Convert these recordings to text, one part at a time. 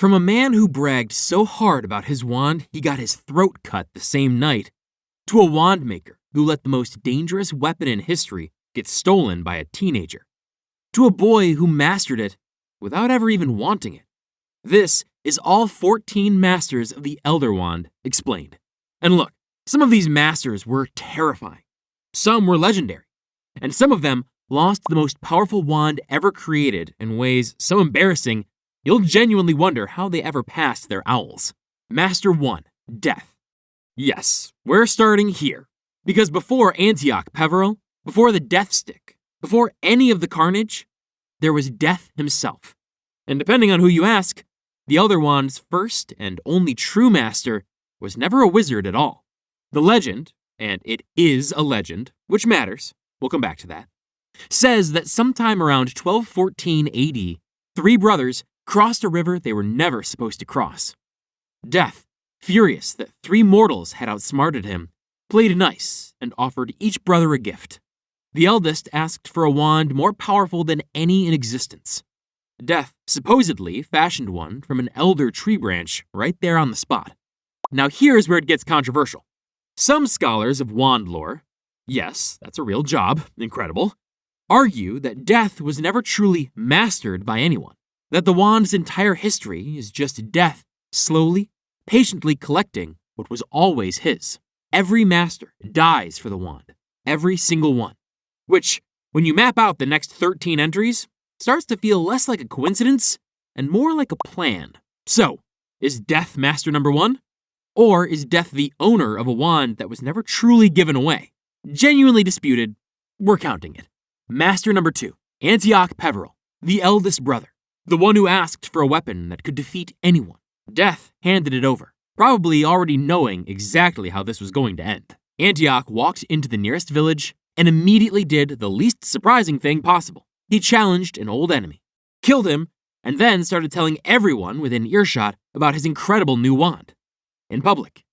From a man who bragged so hard about his wand he got his throat cut the same night, to a wand maker who let the most dangerous weapon in history get stolen by a teenager, to a boy who mastered it without ever even wanting it. This is all 14 masters of the Elder Wand explained. And look, some of these masters were terrifying. Some were legendary, and some of them lost the most powerful wand ever created in ways so embarrassing you'll genuinely wonder how they ever passed their owls. Master 1, Death. Yes, we're starting here, because before Antioch Peverell, before the Death Stick, before any of the carnage, there was Death himself. And depending on who you ask, the Elder Wand's first and only true master was never a wizard at all. The legend, and it is a legend, which matters, we'll come back to that, says that sometime around 1214 AD, 3 brothers crossed a river they were never supposed to cross. Death, furious that 3 mortals had outsmarted him, played nice and offered each brother a gift. The eldest asked for a wand more powerful than any in existence. Death supposedly fashioned one from an elder tree branch right there on the spot. Now here's where it gets controversial. Some scholars of wand lore, yes, that's a real job, incredible, argue that Death was never truly mastered by anyone, that the wand's entire history is just Death slowly, patiently collecting what was always his. Every master dies for the wand, every single one, which, when you map out the next 13 entries, starts to feel less like a coincidence and more like a plan. So, is Death master number 1? Or is Death the owner of a wand that was never truly given away? Genuinely disputed, we're counting it. Master number 2, Antioch Peverell, the eldest brother, the one who asked for a weapon that could defeat anyone. Death handed it over, probably already knowing exactly how this was going to end. Antioch walked into the nearest village and immediately did the least surprising thing possible. He challenged an old enemy, killed him, and then started telling everyone within earshot about his incredible new wand. In public.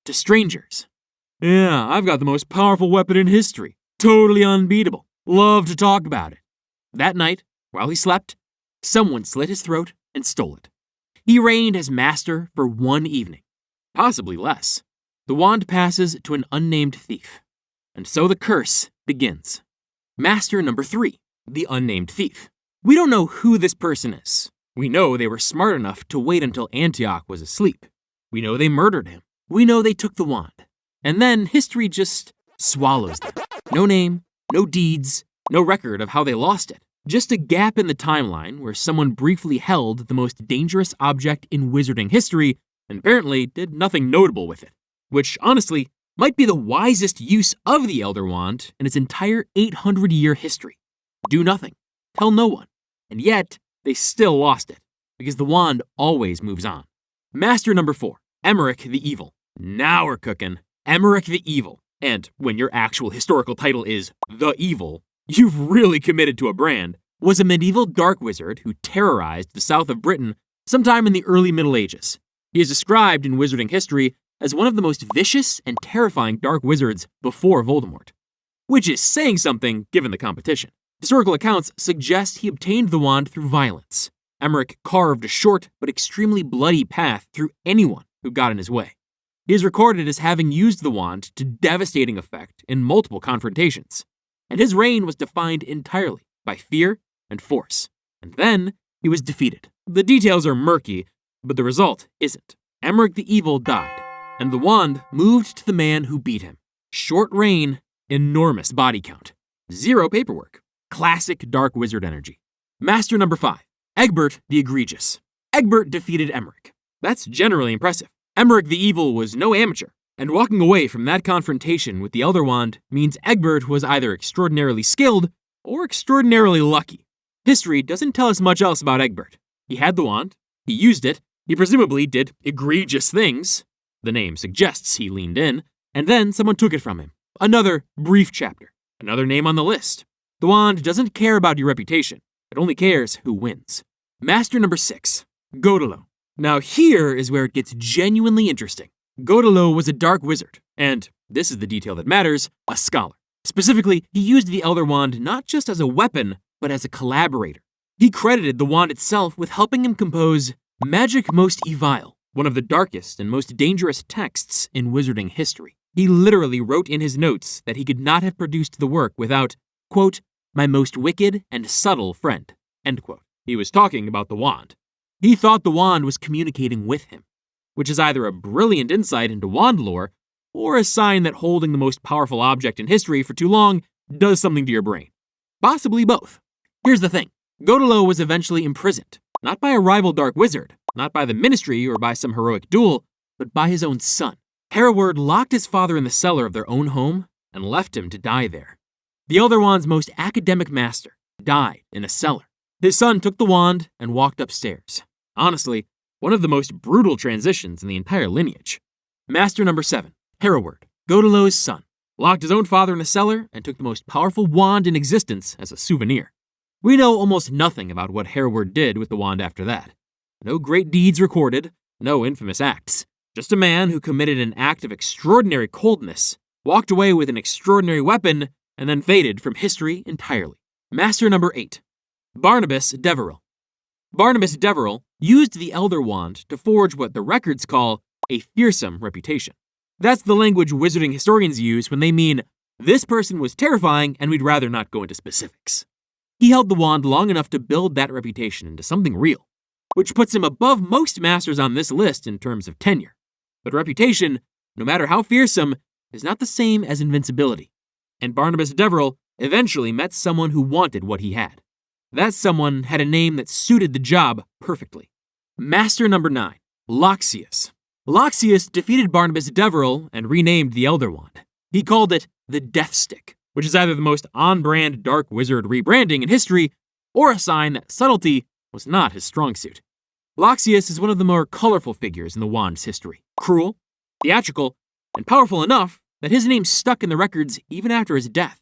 To strangers. Yeah, I've got the most powerful weapon in history. Totally unbeatable. Love to talk about it. That night, while he slept, someone slit his throat and stole it. He reigned as master for 1 evening. Possibly less. The wand passes to an unnamed thief. And so the curse begins. Master number 3, the Unnamed Thief. We don't know who this person is. We know they were smart enough to wait until Antioch was asleep. We know they murdered him. We know they took the wand. And then history just swallows them. No name, no deeds, no record of how they lost it. Just a gap in the timeline where someone briefly held the most dangerous object in wizarding history and apparently did nothing notable with it. Which, honestly, might be the wisest use of the Elder Wand in its entire 800-year history. Do nothing. Tell no one. And yet, they still lost it, because the wand always moves on. Master number 4, Emeric the Evil. Now we're cooking. Emeric the Evil. And when your actual historical title is The Evil, you've really committed to a brand, was a medieval dark wizard who terrorized the south of Britain sometime in the early Middle Ages. He is described in wizarding history as one of the most vicious and terrifying dark wizards before Voldemort. Which is saying something given the competition. Historical accounts suggest he obtained the wand through violence. Emeric carved a short but extremely bloody path through anyone who got in his way. He is recorded as having used the wand to devastating effect in multiple confrontations, and his reign was defined entirely by fear and force. And then he was defeated. The details are murky, but the result isn't. Emeric the Evil died, and the wand moved to the man who beat him. Short reign, enormous body count, 0 paperwork. Classic dark wizard energy. Master number 5. Egbert the Egregious. Egbert defeated Emeric. That's generally impressive. Emeric the Evil was no amateur, and walking away from that confrontation with the Elder Wand means Egbert was either extraordinarily skilled or extraordinarily lucky. History doesn't tell us much else about Egbert. He had the wand, he used it, he presumably did egregious things. The name suggests he leaned in, and then someone took it from him. Another brief chapter, another name on the list. The wand doesn't care about your reputation. It only cares who wins. Master number 6, Godelot. Now here is where it gets genuinely interesting. Godelot was a dark wizard, and, this is the detail that matters, a scholar. Specifically, he used the Elder Wand not just as a weapon, but as a collaborator. He credited the wand itself with helping him compose Magic Most Evil, one of the darkest and most dangerous texts in wizarding history. He literally wrote in his notes that he could not have produced the work without, quote, my most wicked and subtle friend, end quote. He was talking about the wand. He thought the wand was communicating with him, which is either a brilliant insight into wand lore or a sign that holding the most powerful object in history for too long does something to your brain. Possibly both. Here's the thing. Godelot was eventually imprisoned, not by a rival dark wizard, not by the ministry or by some heroic duel, but by his own son. Hereward locked his father in the cellar of their own home and left him to die there. The Elder Wand's most academic master died in a cellar. His son took the wand and walked upstairs. Honestly, one of the most brutal transitions in the entire lineage. Master number 7, Hereward, Godelot's son, locked his own father in a cellar and took the most powerful wand in existence as a souvenir. We know almost nothing about what Hereward did with the wand after that. No great deeds recorded, no infamous acts. Just a man who committed an act of extraordinary coldness, walked away with an extraordinary weapon, and then faded from history entirely. Master number 8, Barnabas Deverill. Barnabas Deverill used the Elder Wand to forge what the records call a fearsome reputation. That's the language wizarding historians use when they mean, this person was terrifying and we'd rather not go into specifics. He held the wand long enough to build that reputation into something real, which puts him above most masters on this list in terms of tenure. But reputation, no matter how fearsome, is not the same as invincibility. And Barnabas Deverill eventually met someone who wanted what he had. That someone had a name that suited the job perfectly. Master number 9, Loxias. Loxias defeated Barnabas Deverill and renamed the Elder Wand. He called it the Death Stick, which is either the most on-brand dark wizard rebranding in history or a sign that subtlety was not his strong suit. Loxias is one of the more colorful figures in the wand's history. Cruel, theatrical, and powerful enough that his name stuck in the records even after his death.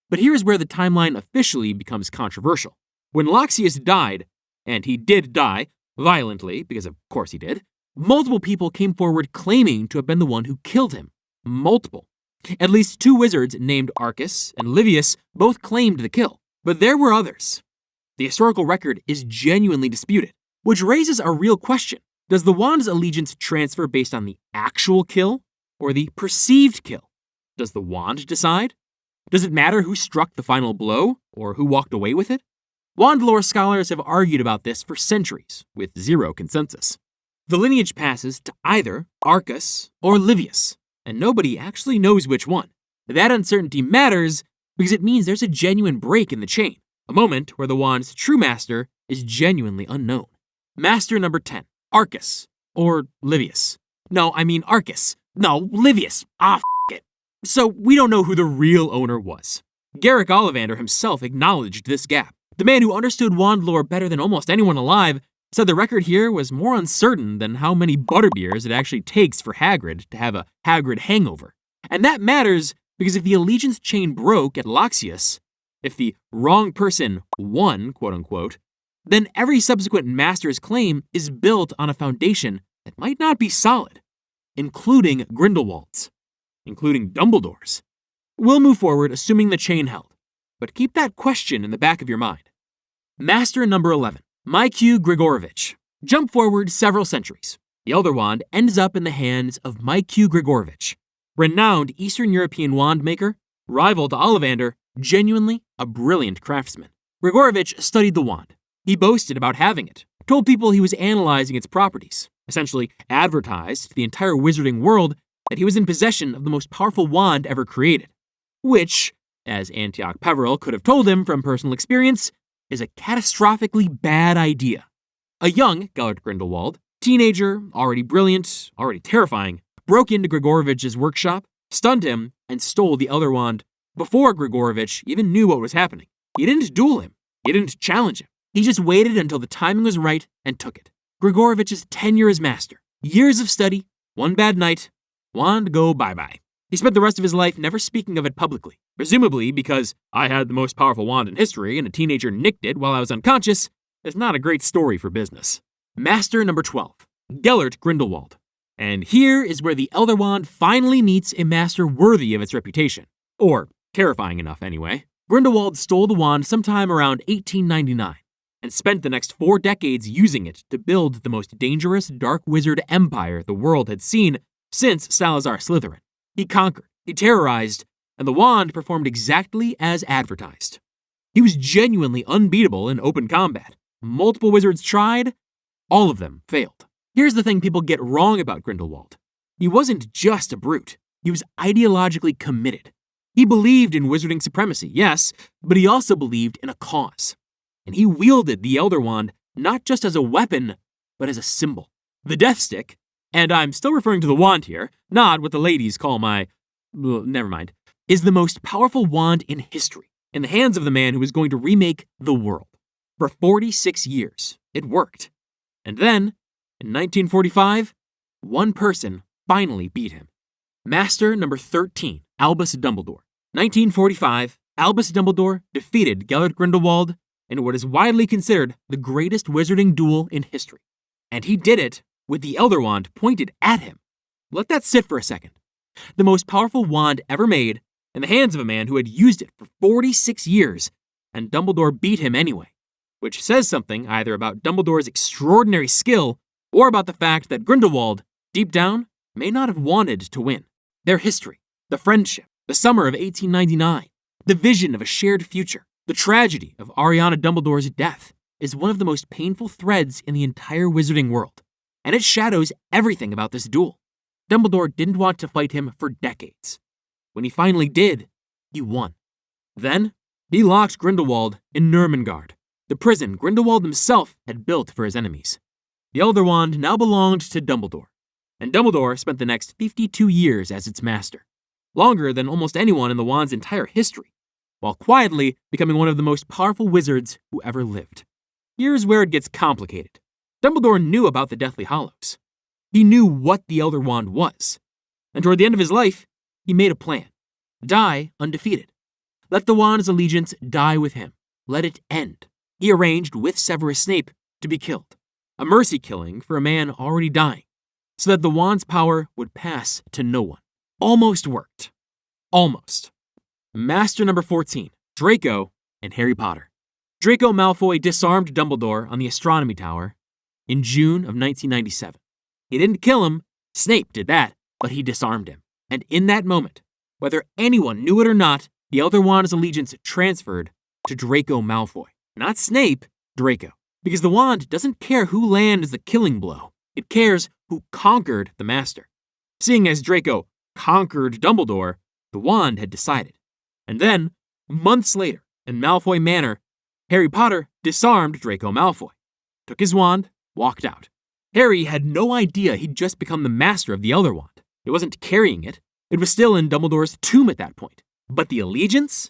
But here's where the timeline officially becomes controversial. When Loxias died, and he did die, violently, because of course he did, multiple people came forward claiming to have been the one who killed him. Multiple. At least 2 wizards named Arcus and Livius both claimed the kill, but there were others. The historical record is genuinely disputed, which raises a real question. Does the wand's allegiance transfer based on the actual kill or the perceived kill? Does the wand decide? Does it matter who struck the final blow or who walked away with it? Wand lore scholars have argued about this for centuries, with zero consensus. The lineage passes to either Arcus or Livius, and nobody actually knows which one. That uncertainty matters because it means there's a genuine break in the chain, a moment where the wand's true master is genuinely unknown. Master number 10, Arcus, or Livius. No, I mean Arcus. No, Livius. It. So we don't know who the real owner was. Garrick Ollivander himself acknowledged this gap. The man who understood wand lore better than almost anyone alive said the record here was more uncertain than how many butterbeers it actually takes for Hagrid to have a Hagrid hangover. And that matters because if the allegiance chain broke at Loxias, if the wrong person won, quote-unquote, then every subsequent master's claim is built on a foundation that might not be solid, including Grindelwald's, including Dumbledore's. We'll move forward assuming the chain held, but keep that question in the back of your mind. Master number 11, Mykew Gregorovitch. Jump forward several centuries. The Elder Wand ends up in the hands of Mykew Gregorovitch, renowned Eastern European wand maker, rival to Ollivander, genuinely a brilliant craftsman. Gregorovitch studied the wand. He boasted about having it, told people he was analyzing its properties, essentially advertised to the entire wizarding world that he was in possession of the most powerful wand ever created, which, as Antioch Peverell could have told him from personal experience, is a catastrophically bad idea. A young Gellert Grindelwald, teenager, already brilliant, already terrifying, broke into Gregorovitch's workshop, stunned him, and stole the Elder Wand before Gregorovitch even knew what was happening. He didn't duel him. He didn't challenge him. He just waited until the timing was right and took it. Gregorovitch's tenure as master, years of study, one bad night, wand go bye-bye. He spent the rest of his life never speaking of it publicly, presumably because I had the most powerful wand in history and a teenager nicked it while I was unconscious is not a great story for business. Master number 12, Gellert Grindelwald. And here is where the Elder Wand finally meets a master worthy of its reputation. Or terrifying enough anyway. Grindelwald stole the wand sometime around 1899. and spent the next 4 decades using it to build the most dangerous dark wizard empire the world had seen since Salazar Slytherin. He conquered, he terrorized, and the wand performed exactly as advertised. He was genuinely unbeatable in open combat. Multiple wizards tried, all of them failed. Here's the thing people get wrong about Grindelwald. He wasn't just a brute. He was ideologically committed. He believed in wizarding supremacy, yes, but he also believed in a cause. And he wielded the Elder Wand not just as a weapon, but as a symbol. The Death Stick, and I'm still referring to the wand here, not what the ladies call my... never mind, is the most powerful wand in history, in the hands of the man who was going to remake the world. For 46 years, it worked. And then, in 1945, one person finally beat him. Master number 13, Albus Dumbledore. 1945, Albus Dumbledore defeated Gellert Grindelwald in what is widely considered the greatest wizarding duel in history. And he did it with the Elder Wand pointed at him. Let that sit for a second. The most powerful wand ever made in the hands of a man who had used it for 46 years, and Dumbledore beat him anyway, which says something either about Dumbledore's extraordinary skill or about the fact that Grindelwald, deep down, may not have wanted to win. Their history, the friendship, the summer of 1899, the vision of a shared future, the tragedy of Ariana Dumbledore's death is one of the most painful threads in the entire wizarding world, and it shadows everything about this duel. Dumbledore didn't want to fight him for decades. When he finally did, he won. Then, he locked Grindelwald in Nurmengard, the prison Grindelwald himself had built for his enemies. The Elder Wand now belonged to Dumbledore, and Dumbledore spent the next 52 years as its master, longer than almost anyone in the wand's entire history, while quietly becoming one of the most powerful wizards who ever lived. Here's where it gets complicated. Dumbledore knew about the Deathly Hallows. He knew what the Elder Wand was, and toward the end of his life, he made a plan. Die undefeated. Let the wand's allegiance die with him. Let it end. He arranged with Severus Snape to be killed, a mercy killing for a man already dying, so that the wand's power would pass to no one. Almost worked. Almost. Master number 14, Draco and Harry Potter. Draco Malfoy disarmed Dumbledore on the Astronomy Tower in June of 1997. He didn't kill him, Snape did that, but he disarmed him. And in that moment, whether anyone knew it or not, the Elder Wand's allegiance transferred to Draco Malfoy. Not Snape, Draco. Because the wand doesn't care who lands the killing blow. It cares who conquered the Master. Seeing as Draco conquered Dumbledore, the wand had decided. And then, months later, in Malfoy Manor, Harry Potter disarmed Draco Malfoy, took his wand, walked out. Harry had no idea he'd just become the master of the Elder Wand. It wasn't carrying it. It was still in Dumbledore's tomb at that point. But the allegiance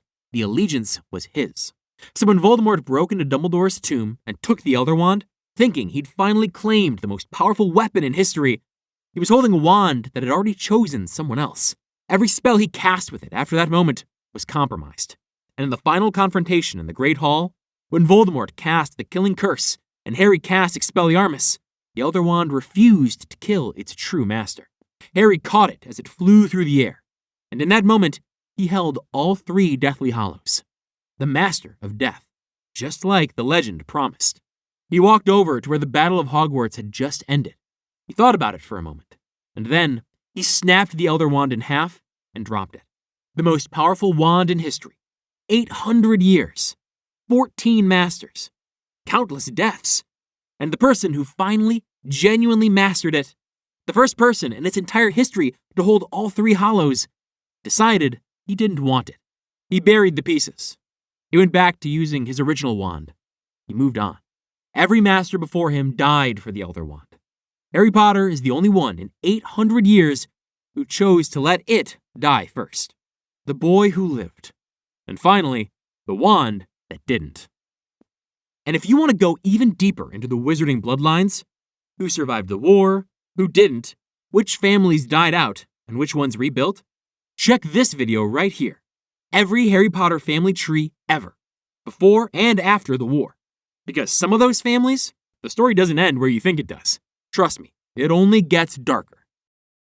was his. So when Voldemort broke into Dumbledore's tomb and took the Elder Wand, thinking he'd finally claimed the most powerful weapon in history, he was holding a wand that had already chosen someone else. Every spell he cast with it after that moment was compromised. And in the final confrontation in the Great Hall, when Voldemort cast the Killing Curse and Harry cast Expelliarmus, the Elder Wand refused to kill its true master. Harry caught it as it flew through the air, and in that moment, he held all 3 Deathly Hallows, the Master of Death, just like the legend promised. He walked over to where the Battle of Hogwarts had just ended. He thought about it for a moment, and then he snapped the Elder Wand in half and dropped it. The most powerful wand in history. 800 years, 14 masters, countless deaths, and the person who finally, genuinely mastered it, the first person in its entire history to hold all 3 Hallows, decided he didn't want it. He buried the pieces. He went back to using his original wand. He moved on. Every master before him died for the Elder Wand. Harry Potter is the only one in 800 years who chose to let it die first. The boy who lived. And finally, the wand that didn't. And if you want to go even deeper into the wizarding bloodlines, who survived the war, who didn't, which families died out, and which ones rebuilt, check this video right here. Every Harry Potter family tree ever, before and after the war. Because some of those families, the story doesn't end where you think it does. Trust me, it only gets darker.